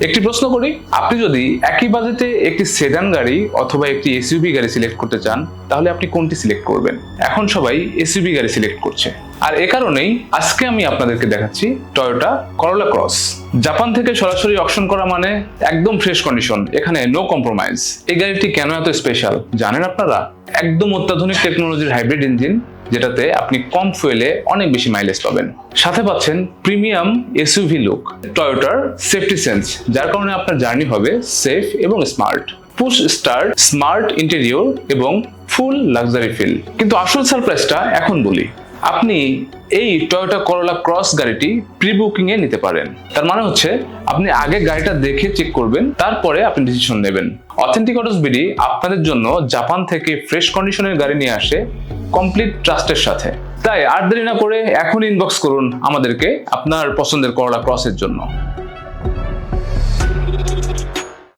একটি প্রশ্ন করি, আপনি যদি একই বাজেটে একটি সেডান গাড়ি অথবা একটি এসইউভি গাড়ি সিলেক্ট করতে চান, তাহলে আপনি কোনটি সিলেক্ট করবেন? এখন সবাই এসইউভি গাড়ি সিলেক্ট করছে। আর এ কারণেই আজকে আমি আপনাদেরকে দেখাচ্ছি টয়োটা করোলা ক্রস। জাপান থেকে সরাসরি অকশন করা মানে একদম ফ্রেশ কন্ডিশন, এখানে নো কম্প্রোমাইজ। এই গাড়িটি কেন এত স্পেশাল জানেন আপনারা? একদম অত্যাধুনিক টেকনোলজির হাইব্রিড ইঞ্জিন, যেটাতে আপনি কম ফুয়েলে অনেক বেশি মাইলেজ পাবেন। সাথে পাচ্ছেন প্রিমিয়াম এসইউভি লুক, টয়োটার সেফটি সেন্স, যার কারণে আপনার জার্নি হবে সেফ এবং smart, push start, smart interior এবং ফুল লাক্সারি ফিল। কিন্তু আসল সারপ্রাইজটা এখন বলি। আপনি এই টয়োটা করোলা ক্রস গাড়িটি প্রি বুকিং এ নিতে পারেন। তার মানে হচ্ছে আপনি আগে গাড়িটা দেখে চেক করবেন, তারপরে আপনি ডিসিশন নেবেন। অথেন্টিক অটোস বিডি আপনাদের জন্য জাপান থেকে ফ্রেশ কন্ডিশনের গাড়ি নিয়ে আসে কমপ্লিট ট্রাস্টের সাথে। তাই আর দেরি না করে এখন ইনবক্স করুন আমাদেরকে আপনার পছন্দের করোলা ক্রসের জন্য।